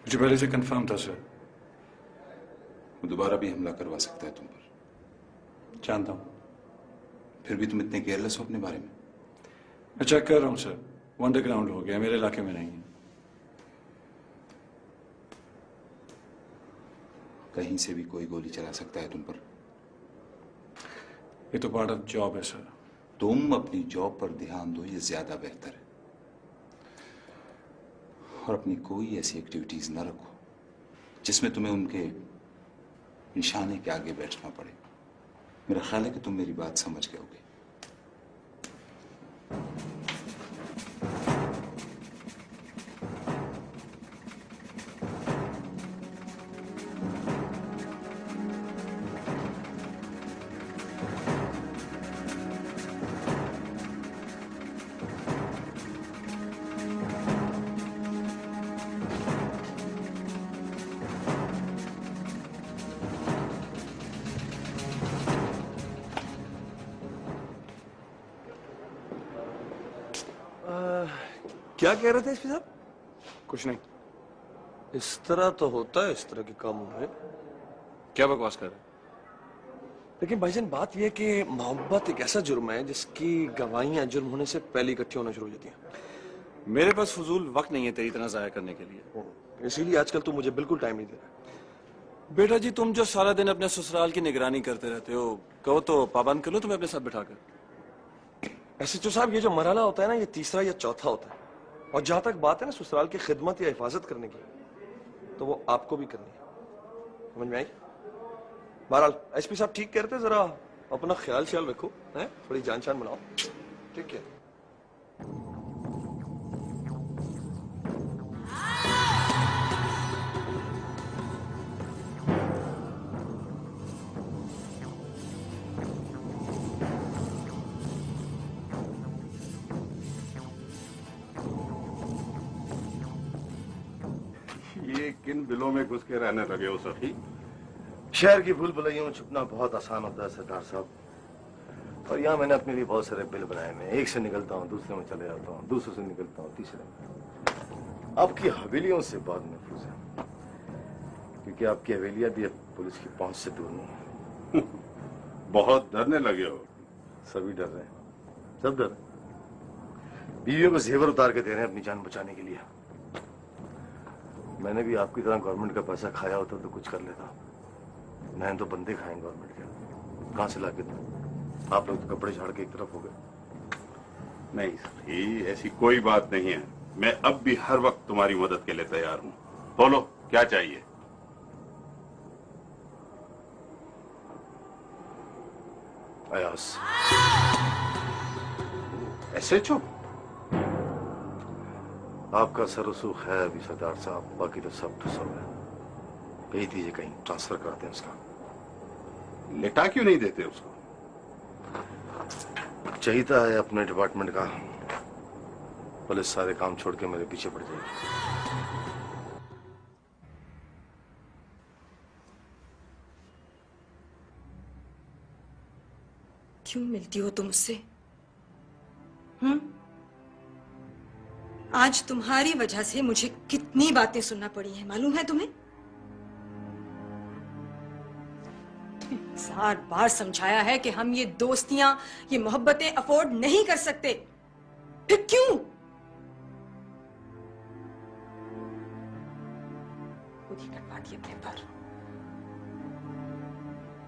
मुझे पहले से कंफर्म था सर। वो दोबारा भी हमला करवा सकता है तुम पर। जानता हूं। फिर भी तुम इतने केयरलेस हो अपने बारे में। मैं चेक कर रहा हूं सर, वो अंडरग्राउंड हो गया, मेरे इलाके में नहीं है। कहीं से भी कोई गोली चला सकता है तुम पर। ये तो पार्ट ऑफ जॉब है सर। तुम अपनी जॉब पर ध्यान दो, ये ज्यादा बेहतर है। और अपनी कोई ऐसी एक्टिविटीज न रखो जिसमें तुम्हें उनके निशाने के आगे बैठना पड़े। मेरा ख्याल है कि तुम मेरी बात समझ गए होगे। क्या कह रहे थे एसपी साहब? कुछ नहीं। इस तरह तो होता है इस तरह के कामों में। क्या बकवास कर रहे हैं? लेकिन भाईजान बात यह है कि मोहब्बत एक ऐसा जुर्म है जिसकी गवाहियां जुर्म होने से पहले इकट्ठी होना शुरू हो जाती हैं। मेरे पास फजूल वक्त नहीं है तेरी तरह जाया करने के लिए। इसीलिए आजकल तुम मुझे बिल्कुल टाइम नहीं दे रहा। बेटा जी, तुम जो सारा दिन अपने ससुराल की निगरानी करते रहते हो, कहो तो पाबंद कर लो तुम्हें अपने साथ बिठाकर। एसएचओ साहब, ये जो मरहला होता है ना, ये तीसरा या चौथा होता है। और जहां तक बात है ना ससुराल की खिदमत या हिफाजत करने की, तो वो आपको भी करनी है। समझ में आई? बहरहाल एसपी साहब ठीक कह रहे थे, जरा अपना ख्याल ख्याल रखो, है थोड़ी जान शान बनाओ। ठीक है। ये किन बिलों में घुस के रहने लगे हो सखी? शहर की भूल भुलैयों में छुपना बहुत आसान होता है सरदार साहब। और यहाँ मैंने अपने लिए बहुत सारे बिल बनाए हैं। एक से निकलता हूँ, दूसरे में चले जाता हूँ, दूसरे से निकलता हूँ, तीसरे में। आपकी हवेलियों से बहुत महफूज है, क्योंकि आपकी हवेलियां भी अब पुलिस की पहुंच से दूर नहीं है। बहुत डरने लगे हो। सभी डर रहे हैं, सब डर रहे हैं। बीवियों को जेवर उतार के दे रहे हैं अपनी जान बचाने के लिए। मैंने भी आपकी तरह गवर्नमेंट का पैसा खाया होता तो कुछ कर लेता। मैंने तो बंदे खाए गवर्नमेंट के, कहां से लाके दूं? आप लोग तो कपड़े झाड़ के एक तरफ हो गए। नहीं सखी, ऐसी कोई बात नहीं है। मैं अब भी हर वक्त तुम्हारी मदद के लिए तैयार हूँ। बोलो क्या चाहिए? अयास। एसएचओ? आपका सर-रसूख है अभी सरदार साहब, बाकी तो सब तो सब है। भेज दीजिए, कहीं ट्रांसफर करते हैं उसका। लेटा क्यों नहीं देते उसको? चाहिए है अपने डिपार्टमेंट का। पुलिस सारे काम छोड़ के मेरे पीछे पड़ जाएगी। क्यों मिलती हो तुम उससे? आज तुम्हारी वजह से मुझे कितनी बातें सुनना पड़ी हैं, मालूम है तुम्हें? 1000 बार समझाया है कि हम ये दोस्तियां, ये मोहब्बतें अफोर्ड नहीं कर सकते। फिर क्यों? खुद ही कटवा दिए पेपर।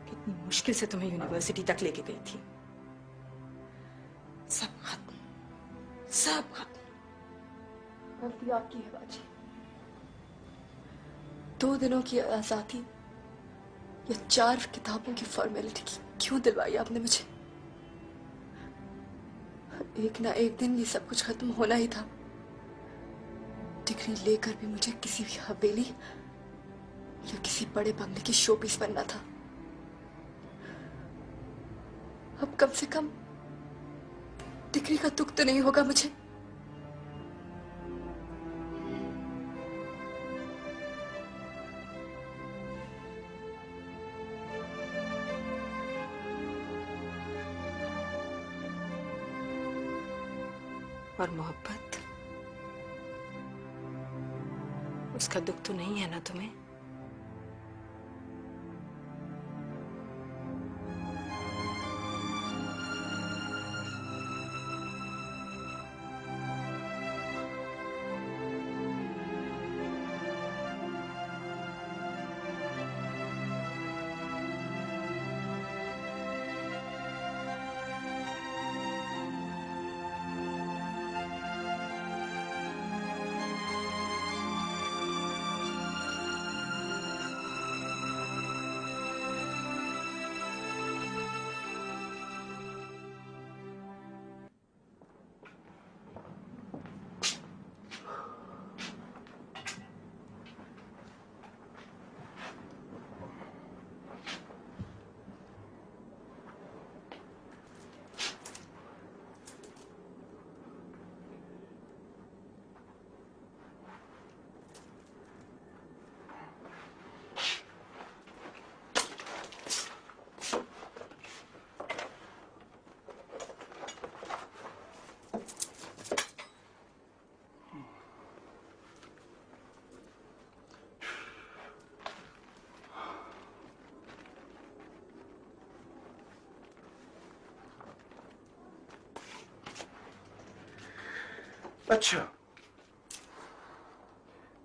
कितनी मुश्किल से तुम्हें यूनिवर्सिटी तक लेके गई थी। सब खत्म, सब खत्म। गलती आपकी है बाजी। 2 दिनों की आजादी या 4 किताबों की फॉर्मेलिटी की क्यों दिलवाई आपने मुझे? एक ना एक दिन ये सब कुछ खत्म होना ही था। डिग्री लेकर भी मुझे किसी भी हवेली या किसी बड़े बंगले की शोपीस बनना था। अब कम से कम डिग्री का दुख तो नहीं होगा मुझे। और मोहब्बत, उसका दुख तो नहीं है ना तुम्हें? अच्छा,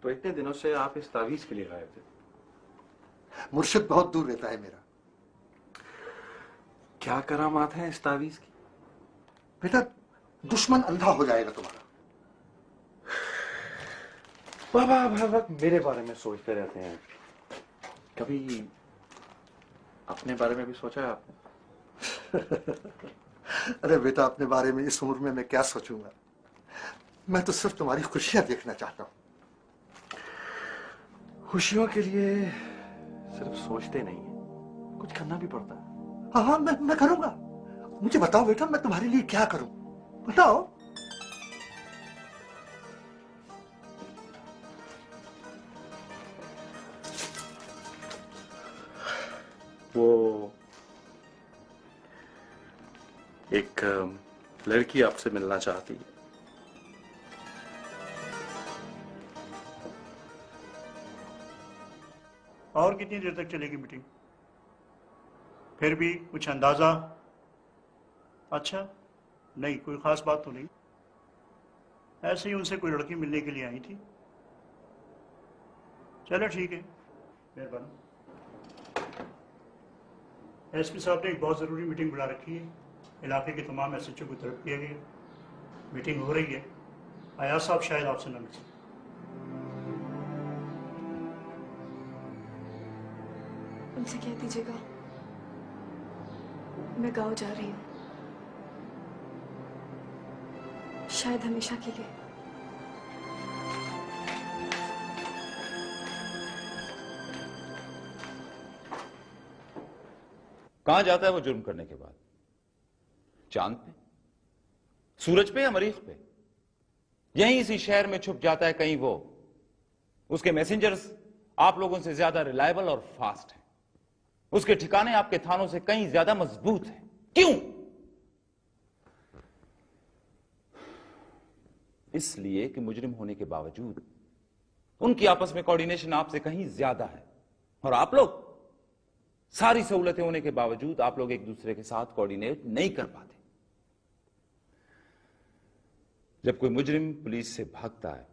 तो इतने दिनों से आप इस तावीज के लिए आए थे? मुर्शिद बहुत दूर रहता है मेरा। क्या करामात है इस तावीज की? बेटा, दुश्मन अंधा हो जाएगा तुम्हारा। बाबा आप हर वक्त मेरे बारे में सोचते रहते हैं, कभी अपने बारे में भी सोचा है आपने? अरे बेटा, अपने बारे में इस उम्र में मैं क्या सोचूंगा? मैं तो सिर्फ तुम्हारी खुशियां देखना चाहता हूं। खुशियों के लिए सिर्फ सोचते नहीं है, कुछ करना भी पड़ता है। हाँ हाँ, मैं करूंगा। मुझे बताओ बेटा, मैं तुम्हारे लिए क्या करूं? बताओ। वो एक लड़की आपसे मिलना चाहती है। और कितनी देर तक चलेगी मीटिंग? फिर भी कुछ अंदाजा? अच्छा, नहीं कोई खास बात तो नहीं, ऐसे ही उनसे कोई लड़की मिलने के लिए आई थी। चलो ठीक है, मेहरबानी। एसपी साहब ने एक बहुत ज़रूरी मीटिंग बुला रखी है, इलाके के तमाम एसएचओ को तलब किया गया। मीटिंग हो रही है, अयाज साहब शायद आपसे न मिल सके। उनसे कह दीजिएगा मैं गांव जा रही हूँ, शायद हमेशा के लिए। कहां जाता है वो जुर्म करने के बाद? चांद पे, सूरज पे या मरीख पे? यहीं इसी शहर में छुप जाता है कहीं वो। उसके मैसेंजर्स आप लोगों से ज्यादा रिलायबल और फास्ट हैं। उसके ठिकाने आपके थानों से कहीं ज्यादा मजबूत हैं। क्यों? इसलिए कि मुजरिम होने के बावजूद उनकी आपस में कोऑर्डिनेशन आपसे कहीं ज्यादा है, और आप लोग सारी सहूलतें होने के बावजूद आप लोग एक दूसरे के साथ कोऑर्डिनेट नहीं कर पाते। जब कोई मुजरिम पुलिस से भागता है,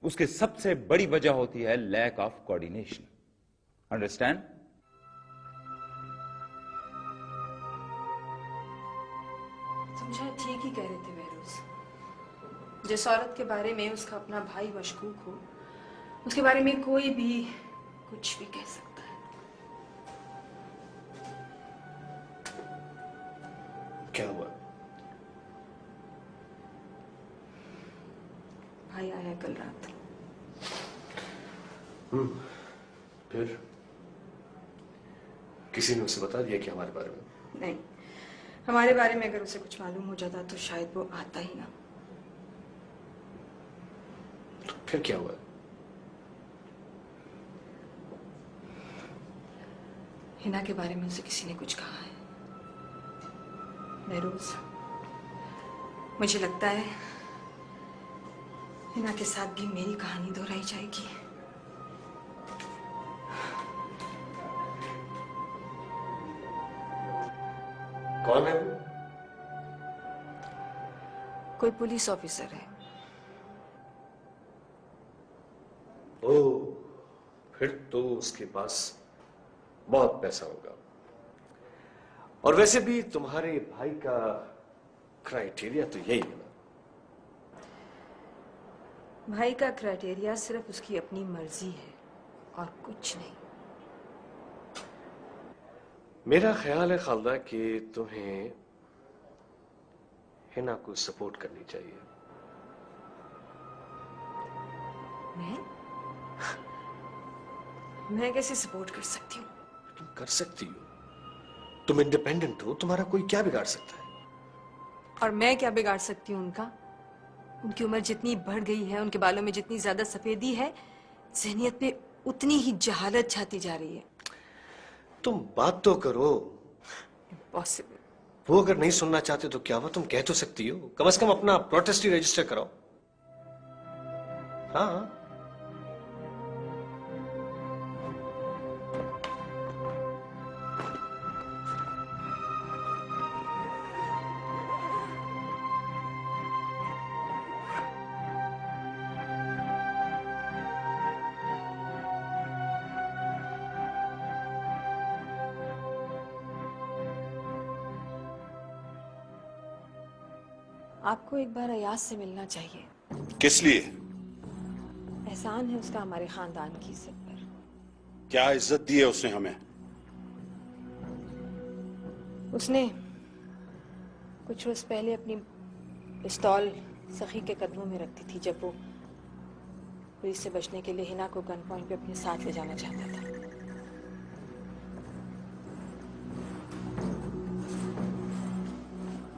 उसके सबसे बड़ी वजह होती है लैक ऑफ कोऑर्डिनेशन। अंडरस्टैंड? तुम शायद ठीक ही कह रहे थे बेरोज। जिस औरत के बारे में उसका अपना भाई मशकूक हो, उसके बारे में कोई भी कुछ भी कह सकता है। क्या हुआ? भाई आया कल रात। फिर किसी ने उसे बता दिया कि हमारे बारे में? नहीं, हमारे बारे में अगर उसे कुछ मालूम हो जाता तो शायद वो आता ही ना। तो फिर क्या हुआ? हिना के बारे में उसे किसी ने कुछ कहा है। बेरोज, मुझे लगता है हिना के साथ भी मेरी कहानी दोहराई जाएगी। कौन है वो? कोई पुलिस ऑफिसर है। ओह, फिर तो उसके पास बहुत पैसा होगा। और वैसे भी तुम्हारे भाई का क्राइटेरिया तो यही है ना। भाई का क्राइटेरिया सिर्फ उसकी अपनी मर्जी है और कुछ नहीं। मेरा ख्याल है खालदा कि तुम्हें हिना को सपोर्ट करनी चाहिए। मैं कैसे सपोर्ट कर सकती हूँ? तुम कर सकती हो, तुम इंडिपेंडेंट हो, तुम्हारा कोई क्या बिगाड़ सकता है? और मैं क्या बिगाड़ सकती हूँ उनका? उनकी उम्र जितनी बढ़ गई है, उनके बालों में जितनी ज्यादा सफेदी है, ज़हनियत पे उतनी ही जहालत छाती जा रही है। तुम बात तो करो। इम्पॉसिबल। वो अगर नहीं सुनना चाहते तो क्या हुआ, तुम कह तो सकती हो। कम से कम अपना प्रोटेस्ट ही रजिस्टर कराओ। हाँ, आपको एक बार अयाज से मिलना चाहिए। किस लिए? एहसान है उसका हमारे खानदान की इज्जत पर। क्या इज्जत दी है उसने हमें? उसने कुछ रोज पहले अपनी पिस्तौल सखी के कदमों में रखती थी जब वो पुलिस से बचने के लिए हिना को गन पॉइंट पे अपने साथ ले जाना चाहता था।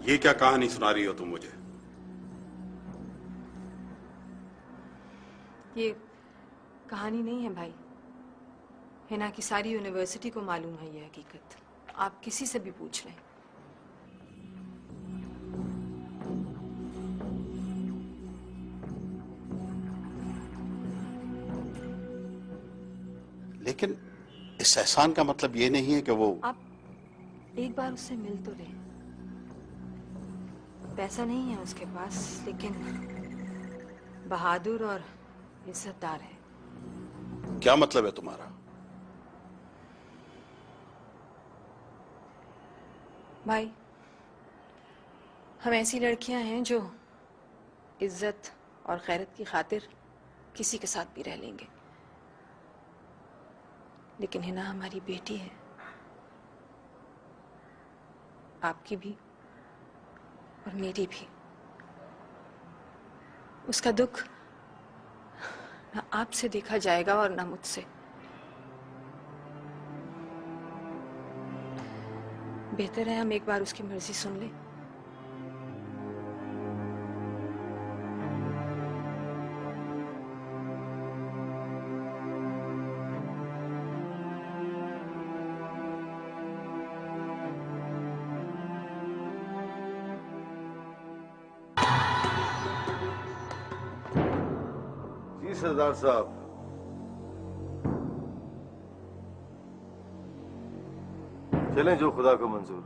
ये क्या कहानी सुना रही हो तुम मुझे? ये कहानी नहीं है भाई। हिना की सारी यूनिवर्सिटी को मालूम है ये हकीकत। आप किसी से भी पूछ लें। लेकिन इस एहसान का मतलब ये नहीं है कि वो... आप एक बार उससे मिल तो लें। पैसा नहीं है उसके पास, लेकिन बहादुर और इज्जतदार है। क्या मतलब है तुम्हारा? भाई, हम ऐसी लड़कियां हैं जो इज्जत और खैरत की खातिर किसी के साथ भी रह लेंगे, लेकिन हिना हमारी बेटी है, आपकी भी और मेरी भी। उसका दुख ना आपसे देखा जाएगा और ना मुझसे। बेहतर है हम एक बार उसकी मर्जी सुन लें। जी सरदार साहब, चलें जो खुदा को मंजूर।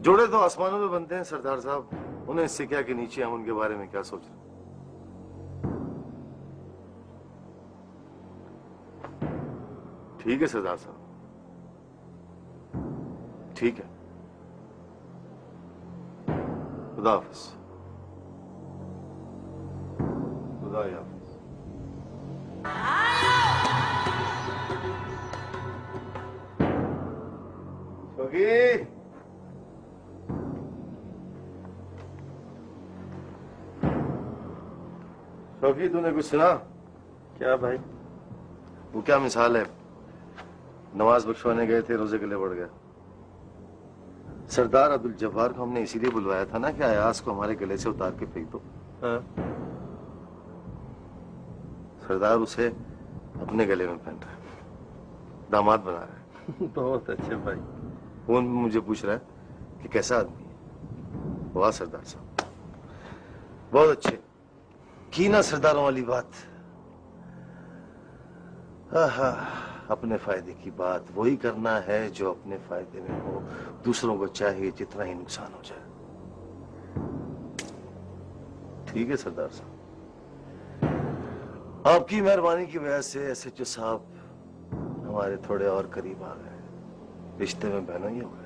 जोड़े तो आसमानों में बनते हैं सरदार साहब, उन्हें इससे क्या कि नीचे हम उनके बारे में क्या सोच रहे हैं। ठीक है सरदार साहब, ठीक है। खुदा हाफिज। खुदा हाफिज। शौकी, शौकी तूने कुछ सुना? क्या भाई? वो क्या मिसाल है, नमाज बख्शवाने गए थे, रोजे के लिए बढ़ गया। सरदार अब्दुल जब्बार को हमने इसीलिए बुलवाया था ना कि अयाज को हमारे गले से उतार के फेंक दो। हाँ? सरदार उसे अपने गले में पहन रहा है, दामाद बना रहा है। बहुत अच्छे भाई। फोन में मुझे पूछ रहा है कि कैसा आदमी है। वाह सरदार साहब, बहुत अच्छे। की ना सरदारों वाली बात। आहा। अपने फायदे की बात वही करना है जो अपने फायदे में हो। दूसरों को चाहिए जितना ही नुकसान हो जाए। ठीक है सरदार साहब, आपकी मेहरबानी की वजह से एसएचओ साहब हमारे थोड़े और करीब आ गए, रिश्ते में बहनों ही हो गए।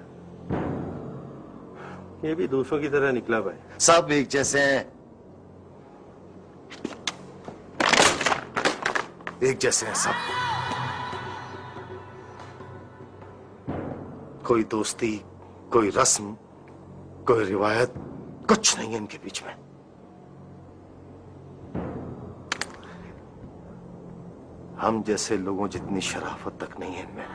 ये भी दूसरों की तरह निकला भाई। सब एक जैसे हैं, एक जैसे हैं सब। कोई दोस्ती, कोई रस्म, कोई रिवायत, कुछ नहीं है इनके बीच में। हम जैसे लोगों जितनी शराफत तक नहीं है इनमें।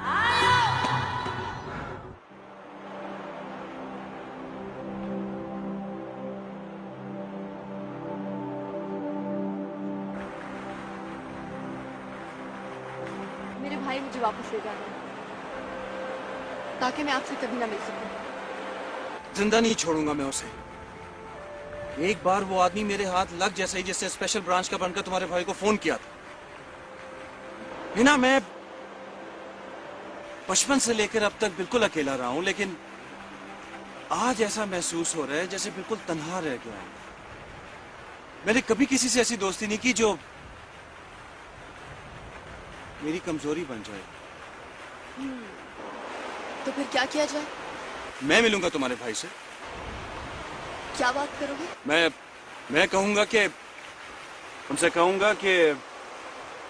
मेरे भाई मुझे वापस ले जाना है ताकि मैं आपसे कभी ना मिल सकूं। जिंदा नहीं छोड़ूंगा मैं उसे। एक बार वो आदमी मेरे हाथ लग जैसे ही जिससे स्पेशल ब्रांच का बनकर तुम्हारे भाई को फोन किया था। हिना, मैं बचपन से लेकर अब तक बिल्कुल अकेला रहा हूं, लेकिन आज ऐसा महसूस हो रहा है जैसे बिल्कुल तन्हा रह गया हूं। मैंने कभी किसी से ऐसी दोस्ती नहीं की जो मेरी कमजोरी बन जाए। तो फिर क्या किया जाए? मैं मिलूंगा तुम्हारे भाई से। क्या बात करोगे? मैं कहूंगा कि उनसे कहूंगा कि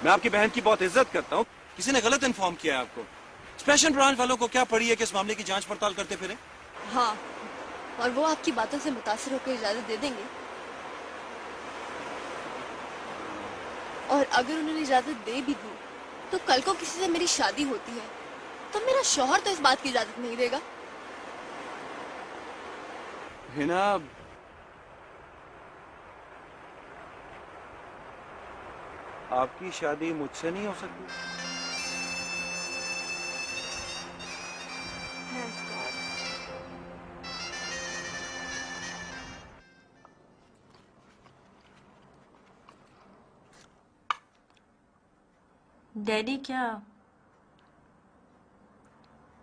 मैं आपकी बहन की बहुत इज्जत करता हूं। किसी ने गलत इन्फॉर्म किया है आपको। स्पेशल ब्रांच वालों को क्या पड़ी है कि इस मामले की जांच पड़ताल करते फिरे। हाँ, और वो आपकी बातों से मुतासिर होकर इजाजत दे देंगे। और अगर उन्होंने इजाजत दे भी दी तो कल को किसी से मेरी शादी होती है तो मेरा शौहर तो इस बात की इजाजत नहीं देगा। हिना, आपकी शादी मुझसे नहीं हो सकती। डैडी, क्या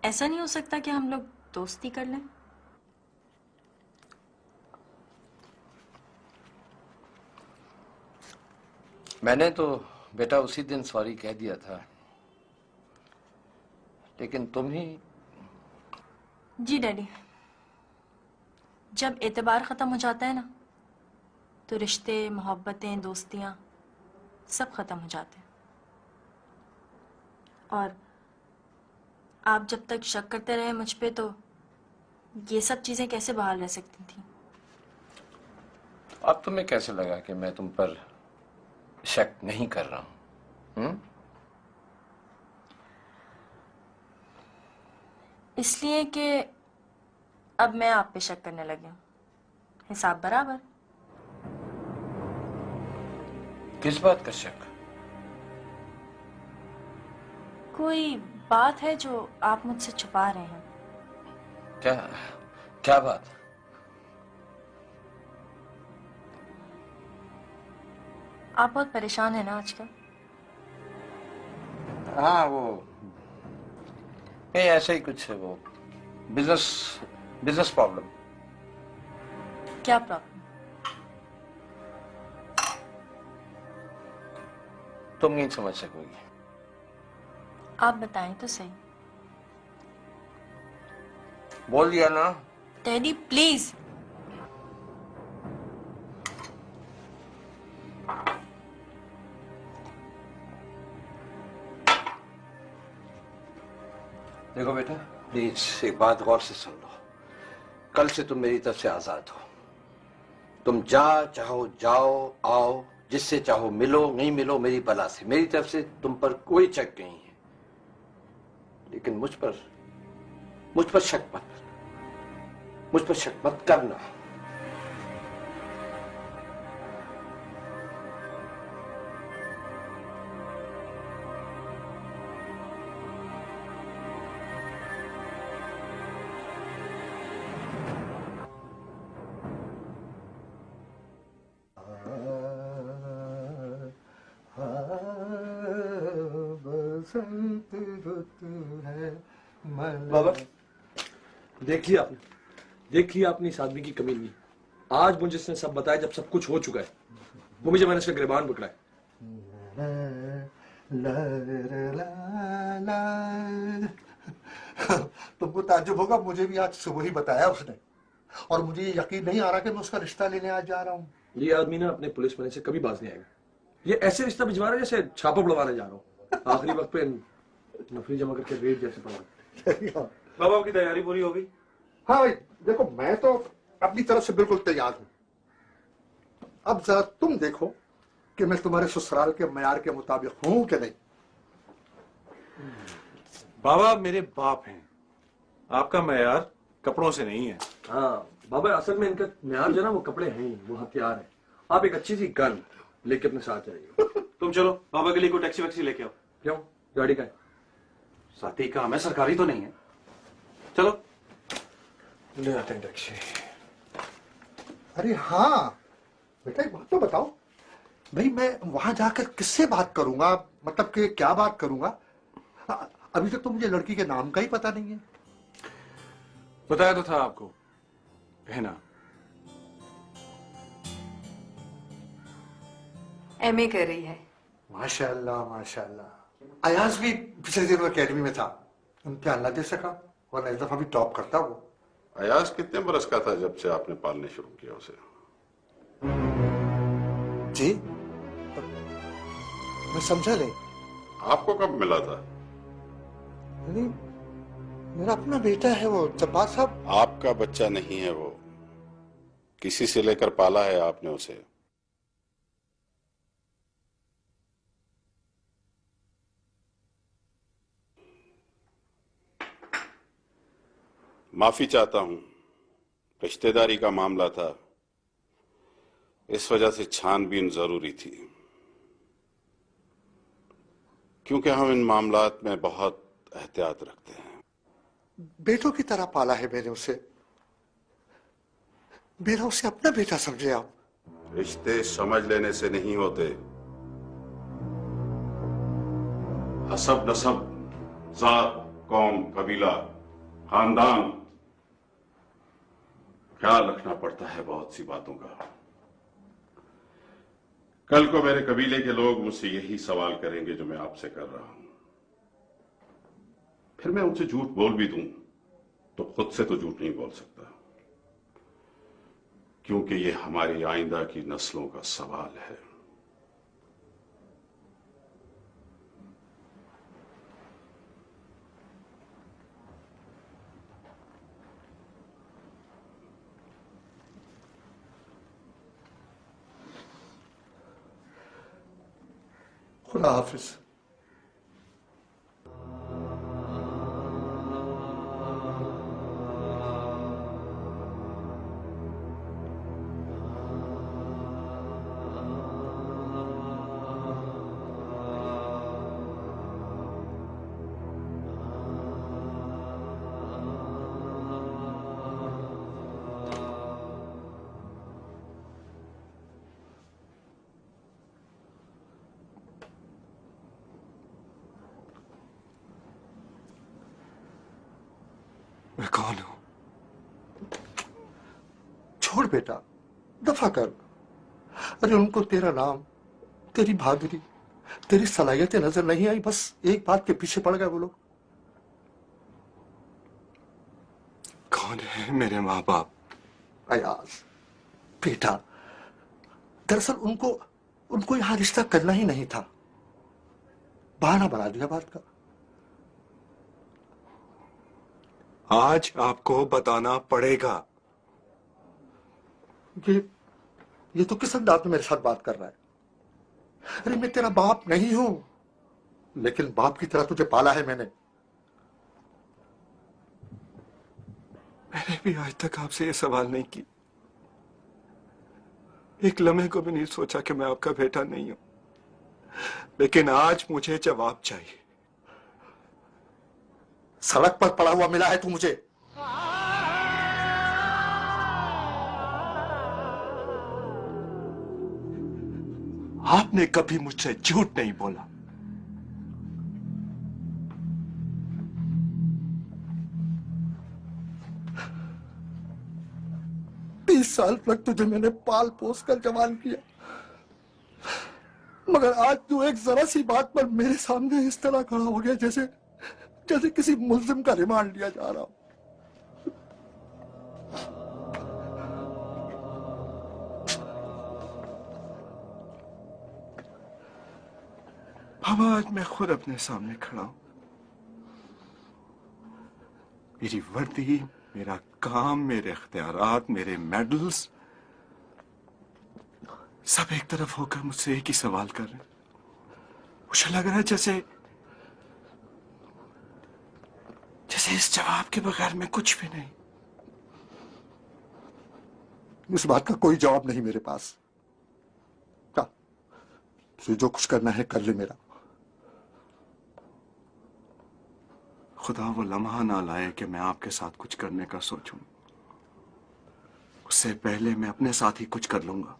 ऐसा नहीं हो सकता कि हम लोग दोस्ती कर लें? मैंने तो बेटा उसी दिन सॉरी कह दिया था, लेकिन तुम ही। जी डैडी, जब एतबार खत्म हो जाता है ना तो रिश्ते, मोहब्बतें, दोस्तियां सब खत्म हो जाते हैं। और आप जब तक शक करते रहे मुझ पे तो ये सब चीजें कैसे बहाल रह सकती थी? अब तुम्हें कैसे लगा कि मैं तुम पर शक नहीं कर रहा हूं? इसलिए कि अब मैं आप पे शक करने लगी हूं। हिसाब बराबर। किस बात का शक? कोई बात है जो आप मुझसे छुपा रहे हैं। क्या क्या बात? आप बहुत परेशान हैं ना आजकल? हाँ, वो नहीं, ऐसे ही कुछ है, वो बिजनेस प्रॉब्लम। क्या प्रॉब्लम? तुम नहीं समझ सकोगी। आप बताएं तो सही। बोल दिया ना। Daddy please. देखो बेटा, प्लीज एक बात गौर से सुन लो। कल से तुम मेरी तरफ से आजाद हो। तुम चाहो जाओ, आओ, जिससे चाहो मिलो, नहीं मिलो मेरी बला से। मेरी तरफ से तुम पर कोई शक नहीं है, लेकिन मुझ पर शक मत करना। मुझ पर शक मत करना। बस बसंत रुत है बाबा देखिए आपने इस आदमी की कमी नहीं। आज मुझे इसने सब बताया जब सब कुछ हो चुका है। वो मुझे मैंने इसका गिरबान पकड़ा है। तुमको ताज्जुब होगा, मुझे भी आज सुबह ही बताया उसने, और मुझे ये यकीन नहीं आ रहा कि मैं उसका रिश्ता लेने आज जा रहा हूँ। ये आदमी ना अपने पुलिस वाले से कभी बाज नहीं आएगा। ये ऐसे रिश्ता भिजवा रहा है जैसे छापा पड़वाने जा रहा हूँ। आखिरी वक्त पे नफरी जमा करके रेट जैसे पड़वा। बाबा की तैयारी पूरी हो गई? हाँ भाई देखो, मैं तो अपनी तरफ से बिल्कुल तैयार हूँ। अब जरा तुम देखो कि मैं तुम्हारे ससुराल के मयार के मुताबिक हूँ कि नहीं। बाबा मेरे बाप हैं, आपका मयार कपड़ों से नहीं है। हाँ बाबा, असल में इनका म्यार जो ना वो कपड़े हैं, वो हथियार है। आप एक अच्छी सी गन लेके अपने साथ जाइए। तुम चलो बाबा के लिए कोई टैक्सी वैक्सी लेके आओ। क्यों, गाड़ी का है? साथी काम है, सरकारी तो नहीं है। चलो ले आते हैं टैक्सी। अरे हाँ बेटा, एक बात तो बताओ भाई, मैं वहां जाकर किससे बात करूंगा? मतलब कि क्या बात करूंगा? अभी तक तो मुझे लड़की के नाम का ही पता नहीं है। बताया तो था आपको, बहना। एमए कर रही है। माशाल्लाह माशाल्लाह। अयाज भी पिछले दिनों एकेडमी में था, इम्तिहान ना दे सका, वरना इस दफा भी टॉप करता वो। अयाज कितने बरस का था जब से आपने पालने शुरू किया उसे? जी मैं समझा नहीं। आपको कब मिला था? नहीं, मेरा अपना बेटा है वो, जब्बार साहब। आपका बच्चा नहीं है वो, किसी से लेकर पाला है आपने उसे। माफी चाहता हूं, रिश्तेदारी का मामला था, इस वजह से छानबीन जरूरी थी, क्योंकि हम इन मामलात में बहुत एहतियात रखते हैं। बेटों की तरह पाला है मैंने उसे, मेरा उसे अपना बेटा समझे आप। रिश्ते समझ लेने से नहीं होते, हसब नसब, जात, कौम, कबीला, खानदान, ख्याल रखना पड़ता है बहुत सी बातों का। कल को मेरे कबीले के लोग मुझसे यही सवाल करेंगे जो मैं आपसे कर रहा हूं, फिर मैं उनसे झूठ बोल भी दूं तो खुद से तो झूठ नहीं बोल सकता, क्योंकि ये हमारी आइंदा की नस्लों का सवाल है। खुदा हाफिज। मैं कौन हूं? छोड़ बेटा, दफा कर। अरे उनको तेरा नाम, तेरी बहादुरी, तेरी सलाहियतें नजर नहीं आई, बस एक बात के पीछे पड़ गए वो लोग। कौन है मेरे माँ बाप? अयाज बेटा, दरअसल उनको यहां रिश्ता करना ही नहीं था, बहाना बना दिया बात का। आज आपको बताना पड़ेगा। ये तो किस अंदाज में मेरे साथ बात कर रहा है? अरे मैं तेरा बाप नहीं हूं, लेकिन बाप की तरह तुझे पाला है मैंने। मैंने भी आज तक आपसे ये सवाल नहीं की, एक लम्हे को भी नहीं सोचा कि मैं आपका बेटा नहीं हूं, लेकिन आज मुझे जवाब चाहिए। सड़क पर पड़ा हुआ मिला है तू मुझे। आपने कभी मुझसे झूठ नहीं बोला, 23 साल तक तुझे मैंने पाल पोस कर जवान किया, मगर आज तू एक जरा सी बात पर मेरे सामने इस तरह खड़ा हो गया जैसे जैसे किसी मुल्जिम का रिमांड लिया जा रहा हो। अब आज मैं खुद अपने सामने खड़ा हूं। मेरी वर्दी, मेरा काम, मेरे इख्तियारात, मेरे मेडल्स सब एक तरफ होकर मुझसे एक ही सवाल कर रहे हैं। मुझे लग रहा है जैसे इस जवाब के बगैर मैं कुछ भी नहीं। इस बात का कोई जवाब नहीं मेरे पास। क्या तुझे जो कुछ करना है कर ले मेरा। खुदा वो लम्हा ना लाए कि मैं आपके साथ कुछ करने का सोचूं। उससे पहले मैं अपने साथ ही कुछ कर लूंगा।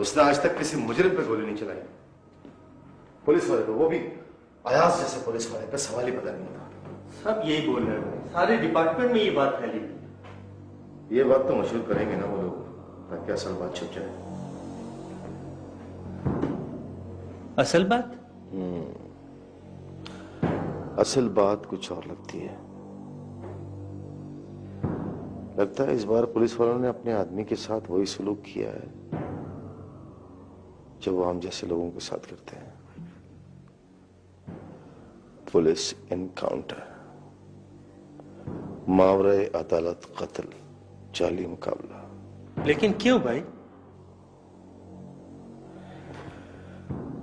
उसने आज तक किसी मुजरिम पे गोली नहीं चलाई। पुलिस वाले तो वो भी अयाज जैसे पुलिस वाले पे सवाल ही पता नहीं था। सब यही बोल रहे हैं, सारे डिपार्टमेंट में ये बात फैली हुई। ये बात तो मशहूर करेंगे ना वो लोग, ताकि असल बात छुप जाए। असल बात? असल बात कुछ और लगती है। लगता है इस बार पुलिस वालों ने अपने आदमी के साथ वही सलूक किया है जो वो हम जैसे लोगों के साथ करते हैं। पुलिस एनकाउंटर, मावरे अदालत कत्ल, जाली मुकाबला। लेकिन क्यों भाई?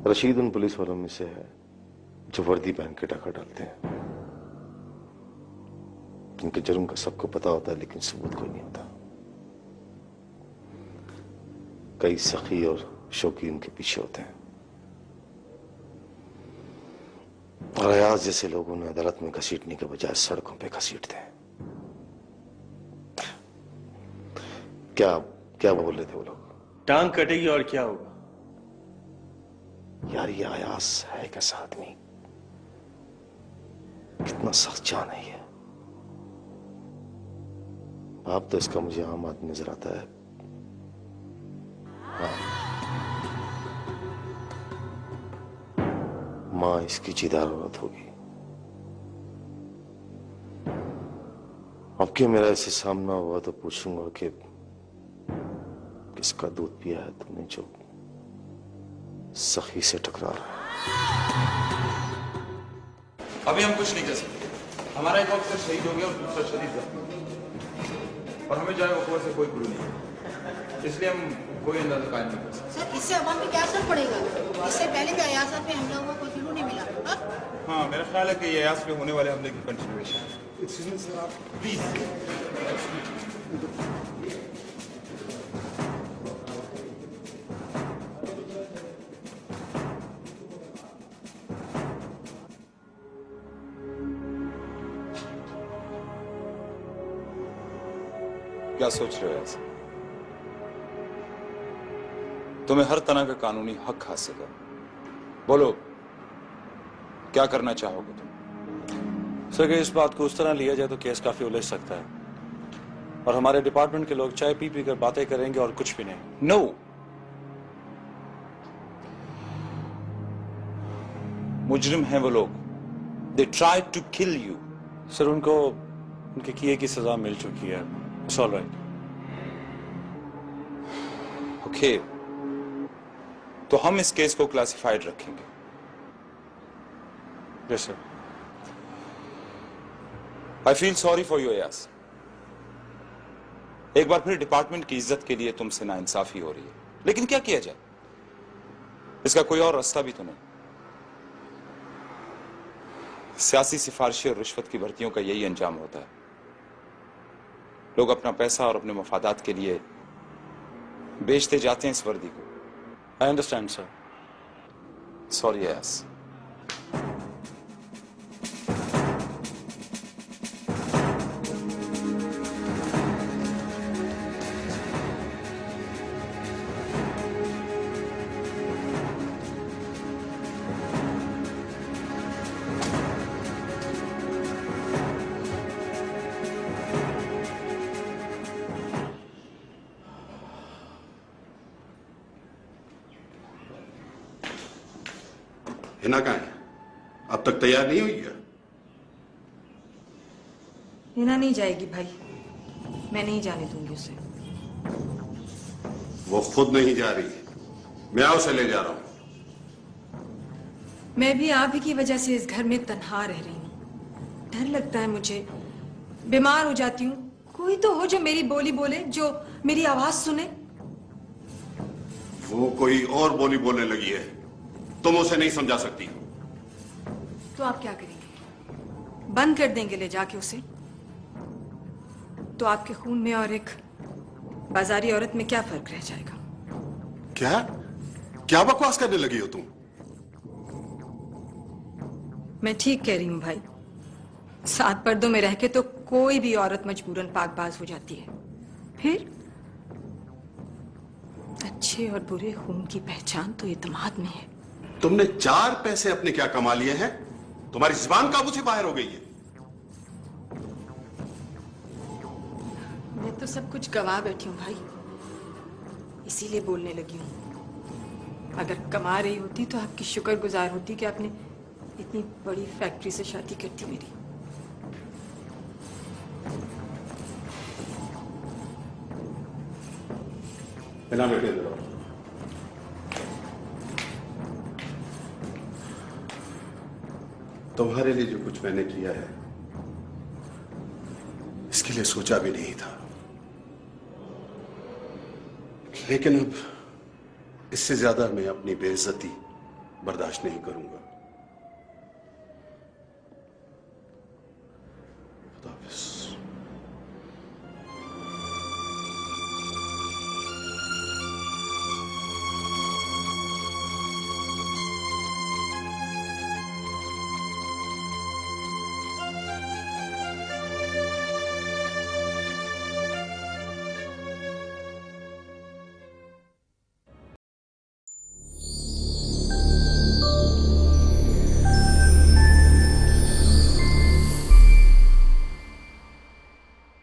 रशीद उन पुलिस वालों में से है जो वर्दी पहन के डाका डालते हैं, जिनके जुर्म का सबको पता होता है लेकिन सबूत कोई नहीं होता। कई सखी और शौकीन उनके पीछे होते हैं, और अयाज जैसे लोग उन्हें अदालत में घसीटने के बजाय सड़कों पे घसीटते हैं। क्या क्या बोल रहे थे वो लोग? टांग कटेगी और क्या होगा? यार ये अयाज है कैसा आदमी, कितना सख्त जान है ये। आप तो इसका मुझे आम आदमी नजर आता है। मां इसकी जीदार औरत होगी। अब क्या मेरा ऐसे सामना हुआ तो पूछूंगा कि किसका दूध पिया है तुमने जो सखी से टकरा रहा है। अभी हम कुछ नहीं कर सकते। हमारा एक ऑफिसर शहीद हो गया और दूसरा शरीर जख्मी, और हमें जाए वकूअत से कोई गुरु नहीं है, इसलिए हम कोई अंदाजा कायम नहीं कर सकते। सर इससे अवाम पे क्या असर पड़ेगा? इससे पहले भी अयाज साहब पे हमला हुआ, कोई क्लू नहीं मिला। हाँ? हाँ, मेरा ख्याल है कि ये अयाज पे होने वाले हमले की कंटिन्यूएशन है। एक्सक्यूज मी सर, आप प्लीज। क्या सोच रहे हो ऐसे? तुम्हें हर तरह का कानूनी हक हासिल है। बोलो, क्या करना चाहोगे तुम? सर, इस बात को उस तरह लिया जाए तो केस काफी उलझ सकता है, और हमारे डिपार्टमेंट के लोग चाय पी पी कर बातें करेंगे और कुछ भी नहीं। नो, मुजरिम हैं वो लोग। They try to kill you. Sir, उनको उनके किए की सजा मिल चुकी है। It's all right. ओके, तो हम इस केस को क्लासिफाइड रखेंगे। Yes sir. I feel sorry for you Ayaz. एक बार फिर डिपार्टमेंट की इज्जत के लिए तुमसे नाइंसाफी हो रही है, लेकिन क्या किया जाए, इसका कोई और रास्ता भी तो नहीं। सियासी सिफारिशी और रिश्वत की भर्तियों का यही अंजाम होता है। लोग अपना पैसा और अपने मफादात के लिए बेचते जाते हैं इस वर्दी को। I understand sir. Sorry Ayaz. Hina कहाँ है? अब तक तैयार नहीं हुई है? हिना नहीं जाएगी भाई, मैं नहीं जाने दूंगी उसे। वो खुद नहीं जा रही, मैं उसे ले जा रहा हूं। मैं भी आप ही की वजह से इस घर में तन्हा रह रही हूँ। डर लगता है मुझे, बीमार हो जाती हूँ। कोई तो हो जो मेरी बोली बोले, जो मेरी आवाज सुने। वो कोई और बोली बोलने लगी है, तुम उसे नहीं समझा सकती। तो आप क्या करेंगे? बंद कर देंगे ले जाके उसे? तो आपके खून में और एक बाजारी औरत में क्या फर्क रह जाएगा? क्या क्या बकवास करने लगी हो तुम? मैं ठीक कह रही हूँ भाई। 7 पर्दों में रह के तो कोई भी औरत मजबूरन पाकबाज हो जाती है। फिर अच्छे और बुरे खून की पहचान तो इत्मीनान में है। तुमने 4 पैसे अपने क्या कमा लिए हैं? तुम्हारी जुबान काबू से बाहर हो गई है। मैं तो सब कुछ गवा बैठी हूँ भाई, इसीलिए बोलने लगी हूँ। अगर कमा रही होती तो आपकी शुक्रगुजार होती कि आपने इतनी बड़ी फैक्ट्री से शादी कर दी मेरी। बिना बेटे दो। तुम्हारे लिए जो कुछ मैंने किया है, इसके लिए सोचा भी नहीं था, लेकिन अब इससे ज्यादा मैं अपनी बेइज्जती बर्दाश्त नहीं करूंगा।